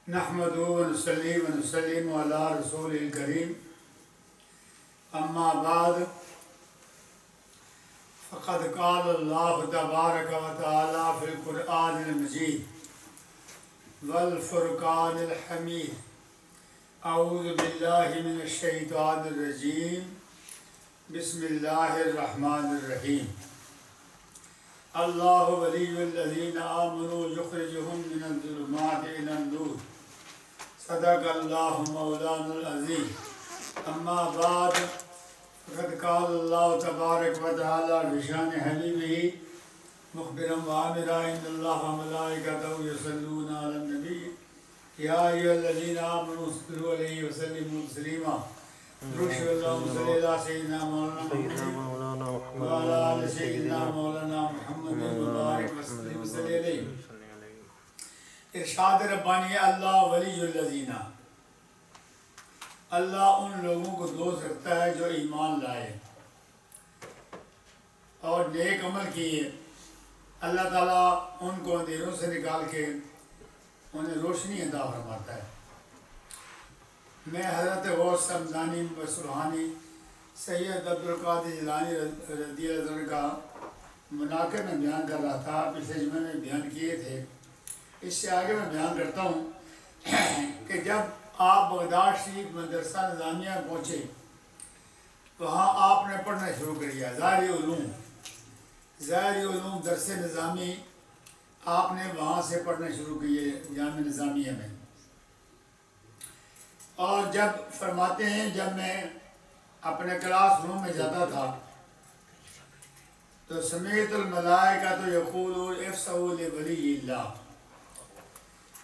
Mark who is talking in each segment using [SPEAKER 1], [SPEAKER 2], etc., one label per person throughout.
[SPEAKER 1] نحمدہ ونصلی ونسلم علی رسول الکریم اما بعد فقد قال اللہ تبارک و تعالی فی القرآن المجید والفرقان الحمید اعوذ باللہ من الشیطان الرجیم بسم اللہ الرحمن الرحیم اللہ ولی الذین آمنوا یخرجہم من الظلمات الی النور صدق اللہ مولانا العظیم اما بعد فقد قال اللہ تبارک و تعالی بشان حبیبہ مخبرا وآمرا ان اللہ وملائکتہ یصلون علی النبی یا ایھا الذین آمنوا صلوا علیہ وسلموا تسلیما رشد اللہ صلی اللہ سیدنا مولانا وعلی آل سیدنا مولانا محمد مبارک وسلم وصلی علیہ. ارشاد ربانی اللہ ولی الذین، اللہ ان لوگوں کو دوست رکھتا ہے جو ایمان لائے اور نیک عمل کیے. اللہ تعالیٰ ان کو اندھیروں سے نکال کے انہیں روشنی عطا فرماتا ہے. میں حضرت غوث سمدانی سبحانی سید عبدالقادر جیلانی رضی اللہ عنہ کا مناقب میں بیان کر رہا تھا. پچھلے جمعے میں بیان کیے تھے. اس سے آگے میں بیان کرتا ہوں کہ جب آپ بغداد شریف مدرسہ نظامیہ پہنچے وہاں آپ نے پڑھنا شروع کر دیا. ظاہری علوم درس نظامی آپ نے وہاں سے پڑھنا شروع کیے جامعہ نظامیہ میں. اور جب فرماتے ہیں جب میں اپنے کلاس روم میں جاتا تھا تو سمیت الملائکہ تو یقول افسحوا لولی اللہ،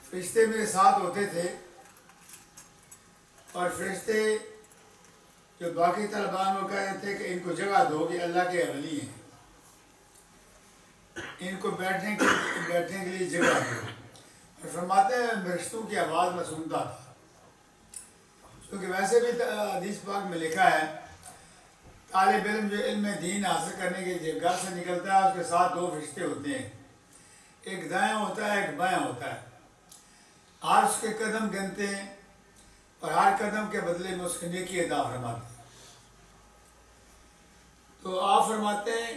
[SPEAKER 1] فرشتے میرے ساتھ ہوتے تھے اور فرشتے جو باقی طلباء کو کہتے تھے کہ ان کو جگہ دو کہ اللہ کے ولی ہیں، ان کو بیٹھنے کے لیے جگہ دو. اور فرماتے ہیں فرشتوں کی آواز میں سنتا تھا، کیونکہ ویسے بھی حدیث پاک میں لکھا ہے طالب علم جو علم دین حاصل کرنے کے لیے گھر سے نکلتا ہے اس کے ساتھ دو فرشتے ہوتے ہیں، ایک دائیں ہوتا ہے ایک بائیں ہوتا ہے. ہر اس کے قدم گنتے ہیں اور ہر قدم کے بدلے میں اس کے نیکی عطا فرماتے ہیں. تو آپ فرماتے ہیں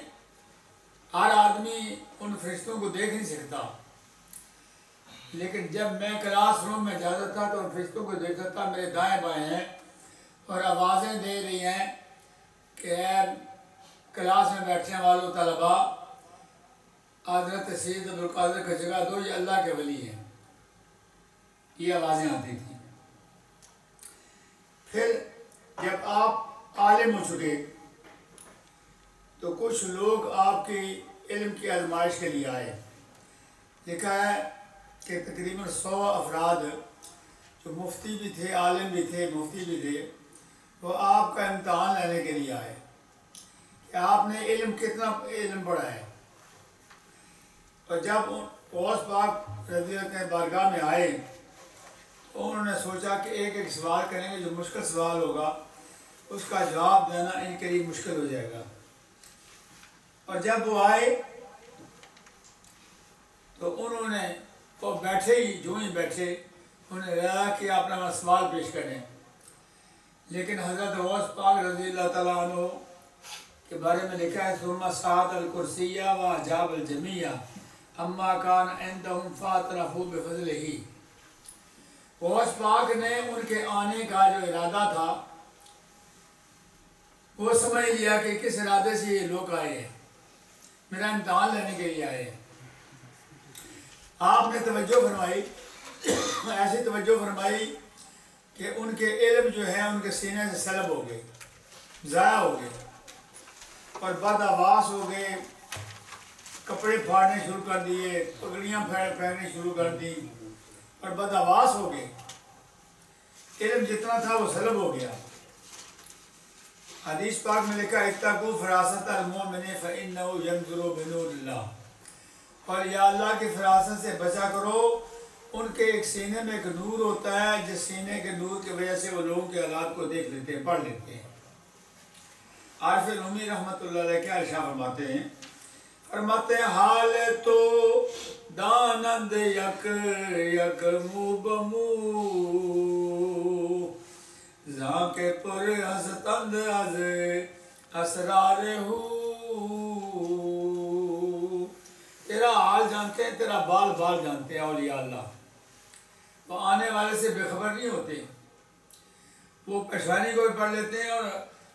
[SPEAKER 1] ہر آدمی ان فرشتوں کو دیکھ نہیں سکتا، لیکن جب میں کلاس روم میں جاتا تھا تو ان فرشتوں کو دیکھتا تھا میرے دائیں بائیں ہیں اور آوازیں دے رہی ہیں کہ اے کلاس میں بیٹھنے والوں طلباء حضرت سید عبدالقادر کو جگہ دو، یہ اللہ کے ولی ہیں. یہ آوازیں آتی تھیں. پھر جب آپ عالم ہو چکے تو کچھ لوگ آپ کی علم کی آزمائش کے لیے آئے. لکھا ہے کہ تقریباً 100 افراد جو مفتی بھی تھے، عالم بھی تھے، مفتی بھی تھے، وہ آپ کا امتحان لینے کے لیے آئے کہ آپ نے کتنا علم پڑھا ہے. اور جب غوث پاک رضی اللہ کے بارگاہ میں آئے تو انہوں نے سوچا کہ ایک ایک سوال کریں گے، جو مشکل سوال ہوگا اس کا جواب دینا ان کے لیے مشکل ہو جائے گا. اور جب وہ آئے تو انہوں نے وہ بیٹھے ہی جو ہی بیٹھے انہوں نے کہا کہ آپ اپنا سوال پیش کریں. لیکن حضرت غوث پاک رضی اللہ تعالیٰ عنہ کے بارے میں لکھا ہے ثم صعد الکرسیہ واجاب الجمیع اما کان عندهم فاعترفوا بفضلہ. غوث پاک نے ان کے آنے کا جو ارادہ تھا وہ سمجھ لیا کہ کس ارادے سے یہ لوگ آئے ہیں، میرا امتحان لینے کے لیے آئے ہیں. آپ نے توجہ فرمائی، ایسی توجہ فرمائی کہ ان کے علم جو ہے ان کے سینے سے سلب ہو گئے، ضائع ہو گئے اور بدحواس ہو گئے. کپڑے پھاڑنے شروع کر دیے، پگڑیاں پھینکنے شروع کر دی اور بدحواس ہو گئے. علم جتنا تھا وہ سلب ہو گیا. حدیث پاک میں لکھا اتقوا فراست المؤمن فإنه ينظر بنور اللہ، اور یا اللہ کی فراست سے بچا کرو، ان کے ایک سینے میں ایک نور ہوتا ہے جس سینے کے نور کی وجہ سے وہ لوگوں کے حالات کو دیکھ لیتے ہیں، پڑھ لیتے ہیں. عارف رومی رحمۃ اللہ علیہ کیا ارشاد فرماتے ہیں حال تو دانند یک یک مو بمو زاں کے پر ہستند از اسرار ہو. تیرا حال جانتے ہیں، تیرا بال بال جانتے ہیں اولیاء اللہ. وہ آنے والے سے بے خبر نہیں ہوتے. وہ پیشانی کو بھی پڑھ لیتے ہیں اور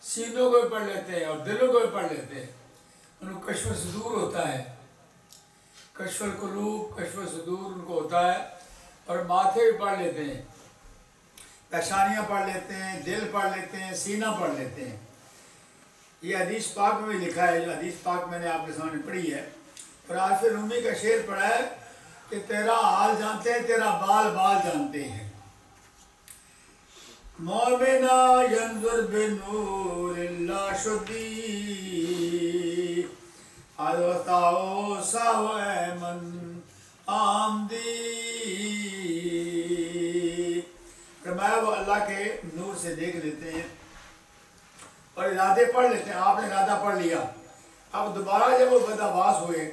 [SPEAKER 1] سینوں کو بھی پڑھ لیتے ہیں اور دلوں کو بھی پڑھ لیتے ہیں. ان کو کشف صدور ہوتا ہے، کشف القلوب، کشف صدور ان کو ہوتا ہے. اور ماتھے بھی پڑھ لیتے ہیں، پیشانیاں پڑھ لیتے ہیں، دل پڑھ لیتے ہیں، سینہ پڑھ لیتے ہیں. یہ حدیث پاک میں بھی لکھا ہے، جو حدیث پاک میں نے آپ کے سامنے پڑھی ہے. اور عارف رومی کا شعر پڑھا ہے کہ تیرا حال جانتے ہیں، تیرا بال بال جانتے ہیں. مومنا ینظر بنور اللہ شدی الوتاؤ ساو من آمدی. فرمایا وہ اللہ کے نور سے دیکھ لیتے ہیں اور ارادے پڑھ لیتے ہیں. آپ نے ارادہ پڑھ لیا. اب دوبارہ جب وہ بدآواز ہوئے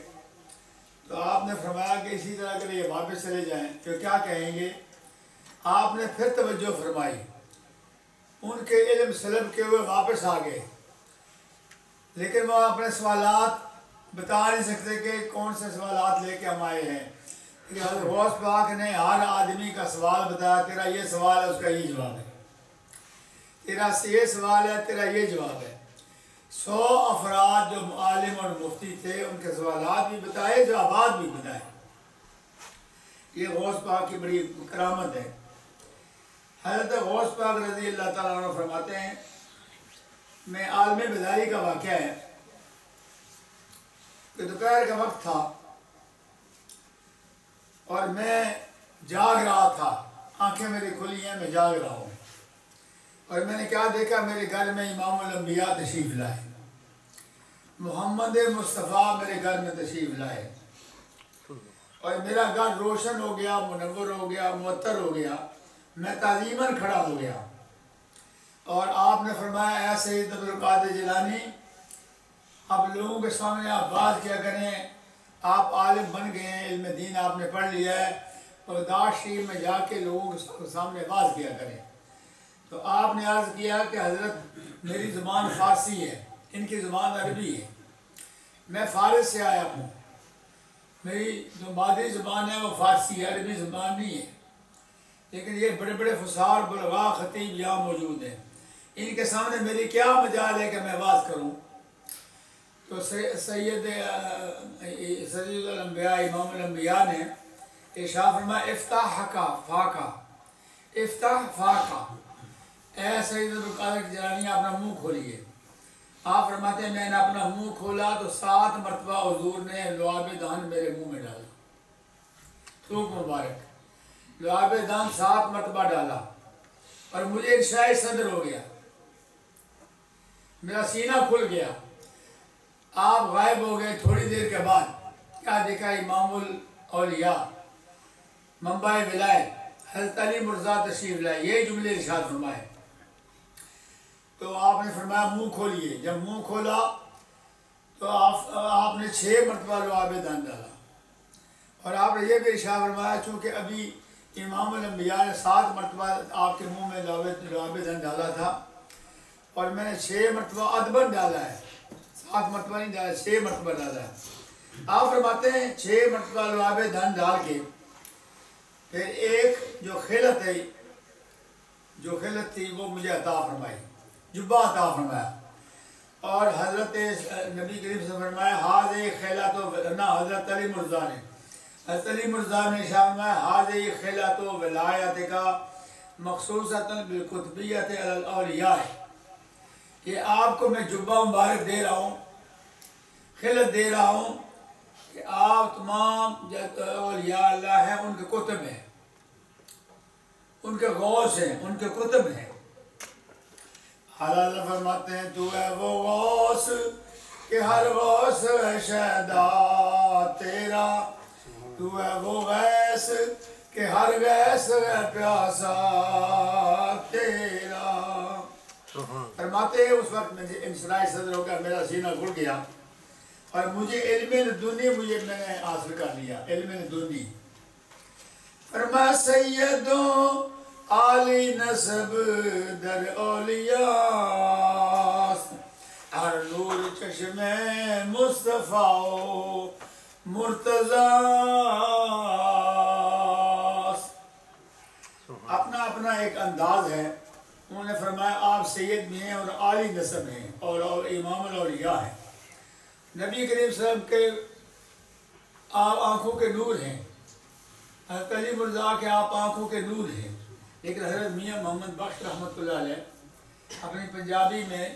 [SPEAKER 1] تو آپ نے فرمایا کہ اسی طرح کے لیے واپس چلے جائیں. تو کیا کہیں گے؟ آپ نے پھر توجہ فرمائی، ان کے علم سلب کے ہوئے واپس آ گئے. لیکن وہ اپنے سوالات بتا نہیں سکتے کہ کون سے سوالات لے کے ہم آئے ہیں. حضرت غوث پاک نے ہر آدمی کا سوال بتایا، تیرا یہ سوال ہے، اس کا یہ جواب ہے. تیرا یہ سوال ہے، تیرا یہ جواب ہے. 100 افراد جو عالم اور مفتی تھے، ان کے سوالات بھی بتائے، جوابات بھی بتائے. یہ غوث پاک کی بڑی کرامت ہے. حضرت غوث پاک رضی اللہ تعالیٰ عنہ فرماتے ہیں، میں عالم بیداری کا واقعہ ہے کہ دوپہر کا وقت تھا اور میں جاگ رہا تھا. آنکھیں میری کھلی ہیں، میں جاگ رہا ہوں. اور میں نے کیا دیکھا؟ میرے گھر میں امام الانبیاء تشریف لائے، محمد مصطفیٰ میرے گھر میں تشریف لائے. اور میرا گھر روشن ہو گیا، منور ہو گیا، معطر ہو گیا. میں تعظیماً کھڑا ہو گیا. اور آپ نے فرمایا، اے سید عبد القادر جیلانی، اب لوگوں کے سامنے آپ بات کیا کریں. آپ عالم بن گئے ہیں، علم دین آپ نے پڑھ لیا ہے، بغداد شریف میں جا کے لوگوں کے سامنے باز کیا کریں. تو آپ نے عرض کیا کہ حضرت میری زبان فارسی ہے، ان کی زبان عربی ہے. میں فارس سے آیا ہوں، میری جو مادری زبان ہے وہ فارسی ہے، عربی زبان نہیں ہے. لیکن یہ بڑے بڑے فصاح بلغاء خطیب یہاں موجود ہیں، ان کے سامنے میری کیا مجال ہے کہ میں بات کروں. تو سید الانبیاء امام الانبیاء نے ارشاد فرمایا، افتح فاقہ، افتح فاقہ. اے سید عبد القادر جیلانی، اپنا منہ کھولیے. آپ فرماتے ہیں میں نے اپنا منہ کھولا تو 7 مرتبہ حضور نے لعاب دہن میرے منہ میں ڈالا. تھوک مبارک، لعاب دہن 7 مرتبہ ڈالا اور مجھے انشاء صدر ہو گیا، میرا سینہ کھل گیا. آپ غائب ہو گئے. تھوڑی دیر کے بعد کیا دیکھا؟ امام الاولیاء، منبع ولایت حضرت علی مرزا تشریف لائے. یہ جملے ارشاد فرمائے. تو آپ نے فرمایا منہ کھولیے. جب منہ کھولا تو آپ نے 6 مرتبہ لعاب دہن ڈالا. اور آپ نے یہ بھی ارشاد فرمایا، چونکہ ابھی امام الانبیاء نے 7 مرتبہ آپ کے منہ میں لعاب دہن ڈالا تھا اور میں نے 6 مرتبہ ادبن ڈالا ہے. 7 مرتبہ نہیں ڈالا، 6 مرتبہ ڈالا ہے. آپ فرماتے ہیں 6 مرتبہ لعاب دہن ڈال کے پھر ایک جو خلت تھی وہ مجھے عطا فرمائی، جبہ عطا فرمایا. اور حضرت نبی کریم سے فرمایا، حاضر خیلات و نہ حضرت علی مرزا نے، حضرت علی مرزا نے فرمایا، حاضر خیلات و ولایت کا مخصوصاً بالقطبیت علی الاولیاء. کہ آپ کو میں جبہ مبارک دے رہا ہوں، خلت دے رہا ہوں کہ آپ تمام اولیاء اللہ ہیں، ان کے کتب ہیں، ان کے غوث ہیں، ان کے کتب ہیں. حضرت فرماتے ہیں، تو ہے وہ غوث کہ ہر غوث ہے شہدا تیرا، تو ہے وہ غیث کہ ہر غیث ہے پیاسا تیرا. فرماتے ہیں اس وقت میں انشراح صدر ہو گیا، میرا سینہ کھل گیا اور مجھے علم لدنی میں نے حاصل کر لیا، علم لدنی۔ فرما سیدوں عالی نسب در اولیاء، ہر نور چشم مصطفیٰ و مرتضیٰ، اپنا اپنا ایک انداز ہے۔ انہوں نے فرمایا آپ سید بھی ہیں اور عالی نسب ہیں اور امام الاولیاء ہیں۔ نبی کریم صلی اللہ علیہ وسلم کے آپ آنکھوں کے نور ہیں، حضرت علی مرزا کے آپ آنکھوں کے نور ہیں، لیکن حضرت میاں محمد بخش رحمۃ اللہ علیہ اپنی پنجابی میں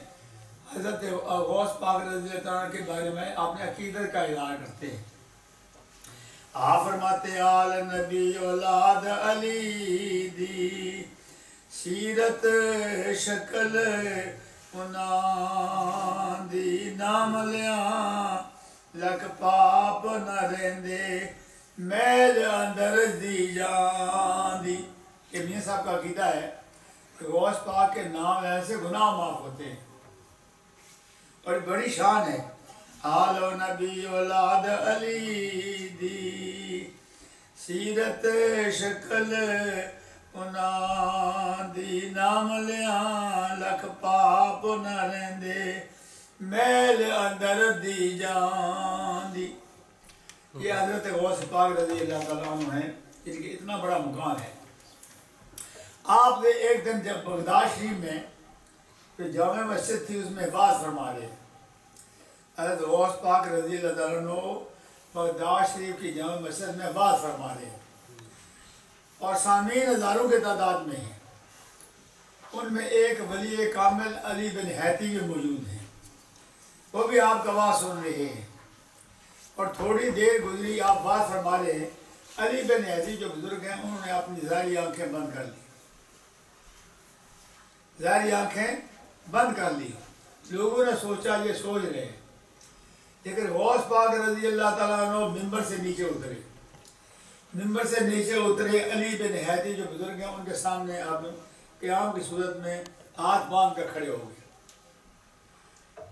[SPEAKER 1] حضرت غوث پاک رضی اللہ عنہ کے بارے میں اپنے عقیدت کا اظہار کرتے ہیں۔ آپ فرماتے آل نبی اولاد علی دی سیرت شکل انہاں دی نام لیاں لک پاپ نہ رہندے میل اندر دی جان دی۔ یہ میاں صاحب کا عقیدہ ہے کہ غوث پاک کے نام لینے سے گناہ معاف ہوتے ہیں اور بڑی شان ہے۔ آل و نبی اولاد علی دی سیرت شکل انہاں دی نام لیاں لکھ پاپ نہ رہندے میل اندر دی جان دی۔ یہ حضرت غوث پاک رضی اللہ تعالیٰ عنہ ہیں، ان کے اتنا بڑا مقام ہے۔ آپ نے ایک دن جب بغداد شریف میں جو جامع مسجد تھی اس میں واعظ فرما رہے، حضرت غوث پاک رضی اللہ تعالیٰ عنہ بغداد شریف کی جامع مسجد میں واعظ فرما رہے اور سامعین ہزاروں کے تعداد میں ہیں۔ ان میں ایک ولی کامل علی بن حیتی بھی موجود ہیں، وہ بھی آپ کا واعظ سن رہے ہیں۔ اور تھوڑی دیر گزری آپ بات فرما رہے ہیں، علی بن حیتی جو بزرگ ہیں انہوں نے اپنی ظاہری آنکھیں بند کر لی، ظاہری آنکھیں بند کر لی۔ لوگوں نے سوچا یہ سوچ رہے ہیں، لیکن غوث پاک رضی اللہ تعالیٰ عنہ ممبر سے نیچے اترے، ممبر سے نیچے اترے، علی بن حیتی جو بزرگ ہیں ان کے سامنے اب قیام کی صورت میں ہاتھ باندھ کر کھڑے ہو گئے۔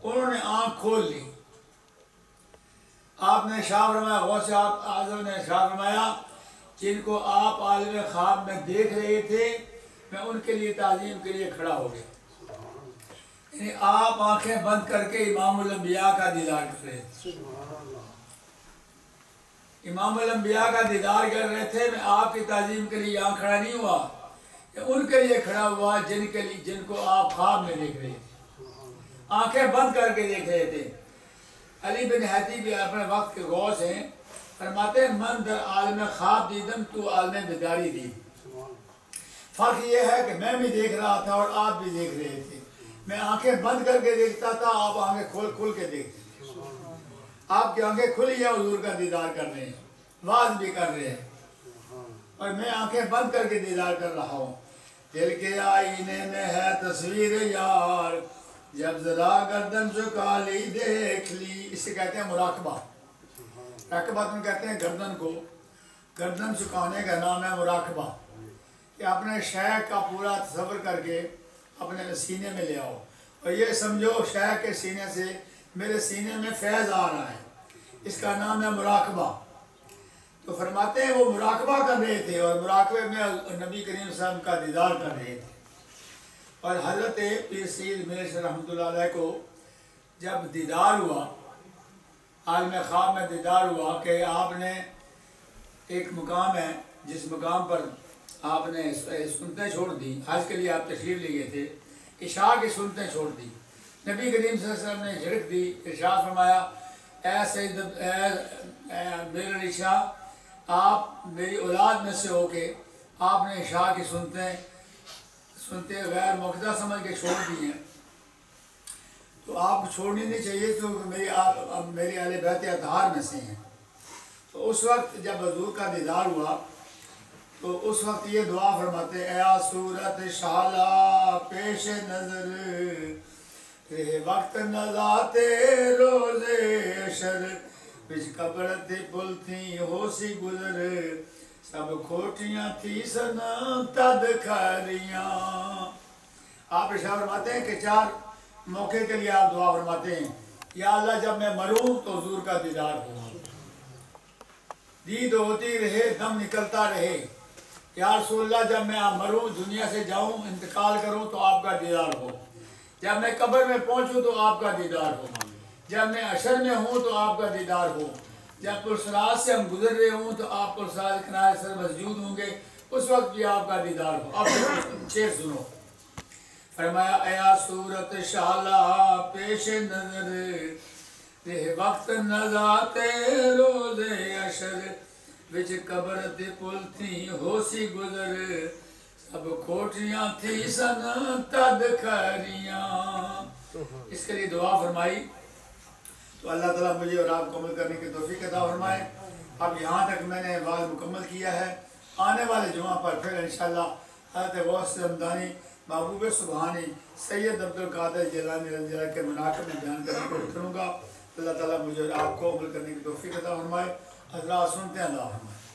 [SPEAKER 1] انہوں نے آنکھ کھول لی، آپ نے ارشاد فرمایا، غوث اعظم نے ارشاد فرمایا جن کو آپ عالم خواب میں دیکھ رہے تھے میں ان کے لیے تعظیم کے لیے کھڑا ہو گیا۔ یعنی آپ آنکھیں بند کر کے امام الانبیاء کا دیدار کر رہے تھے، امام الانبیاء کا دیدار کر رہے تھے۔ میں آپ کی تعظیم کے لیے یہاں کھڑا نہیں ہوا، ان کے لیے کھڑا ہوا جن کو آپ خواب میں دیکھ رہے تھے، آنکھیں بند کر کے دیکھ رہے تھے۔ علی بن حیتی بھی اپنے وقت کے غوث ہیں، فرماتے ہیں من در عالم خواب دیدم تو عالم بیداری دی۔ فرق یہ ہے کہ میں بھی دیکھ رہا تھا اور آپ بھی دیکھ رہے تھے، میں آنکھیں بند کر کے دیکھتا تھا، آپ آنکھیں کھول کے دیکھتے تھے۔ آپ کی آنکھیں کھلی ہیں، حضور کا دیدار کر رہے ہیں، واعظ بھی کر رہے ہیں، اور میں آنکھیں بند کر کے دیدار کر رہا ہوں۔ دل کے آئینے میں ہے تصویر یار، جب ذرا گردن جھکا لی دیکھ لی۔ اسے کہتے ہیں مراقبہ، مراقبہ تم کہتے ہیں گردن کو، گردن جھکانے کا نام ہے مراقبہ، کہ اپنے شیخ کا پورا تصور کر کے اپنے سینے میں لے آؤ اور یہ سمجھو شیخ کے سینے سے میرے سینے میں فیض آ رہا ہے، اس کا نام ہے مراقبہ۔ تو فرماتے ہیں وہ مراقبہ کر رہے تھے اور مراقبے میں نبی کریم صلی اللہ علیہ وسلم کا دیدار کر رہے تھے۔ اور حضرت پیر سید میر شاہ رحمۃ اللہ علیہ کو جب دیدار ہوا، عالم خواب میں دیدار ہوا کہ آپ نے ایک مقام ہے جس مقام پر آپ نے سنتیں چھوڑ دی، حج کے لیے آپ تشریف لے گئے تھے، عشاء کی سنتیں چھوڑ دی۔ نبی کریم صلی اللہ علیہ وسلم نے جھڑک دی، ارشاد فرمایا اے سید میرے عشاء، آپ میری اولاد میں سے ہو کے آپ نے عشاء کی سنتے غیر موقع سمجھ کے چھوڑ دی ہیں، تو آپ کو چھوڑنی نہیں چاہیے کیونکہ میری اہل بیت اطہار میں سے ہیں۔ تو اس وقت جب حضور کا دیدار ہوا تو اس وقت یہ دعا فرماتے اے صورت شالا پیش نظر، رہ وقت نذاتے روزے اشر، بچ قبر تے پل تھی ہو سی گزر، سب کھوٹیاں تھی سن تد کھریاں۔ آپ ارشاد فرماتے ہیں کہ 4 موقع کے لیے آپ دعا فرماتے ہیں، یا اللہ جب میں مروں تو حضور کا دیدار ہو، دید ہوتی رہے، دم نکلتا رہے۔ یا رسول اللہ جب میں مروں، دنیا سے جاؤں، انتقال کروں تو آپ کا دیدار ہو، جب میں قبر میں پہنچوں تو آپ کا دیدار ہو، جب میں حشر میں ہوں تو آپ کا دیدار ہو، جب پرسرات سے ہم گزر رہے ہوں تو آپ پرسرات کے کنارے سر مسجود ہوں گے، اس وقت بھی آپ کا دیدار ہو۔ اب شعر سنو۔ فرمایا ایا صورت شالا پیش نظر، رہ وقت نذات روز عشر، وچ قبر تے پل تھی ہو سی گزر، سب کھوٹیاں تھی سن تد کھریاں۔ اس کے لیے دعا فرمائی تو اللہ تعالیٰ مجھے اور آپ کو عمل کرنے کی توفیق عطا فرمائے۔ اب یہاں تک میں نے واعظ مکمل کیا ہے، آنے والے جمعہ پر پھر انشاءاللہ حضرت غوث حمدانی محبوب سبحانی سید عبدالقادر جیلانی رضی اللہ عنہ کے مناقب میں بیان کرنے کو کروں گا۔ اللہ تعالیٰ مجھے اور آپ کو عمل کرنے کی توفیق عطا فرمائے۔ حضرات سنتے ہیں، اللہ فرمائے۔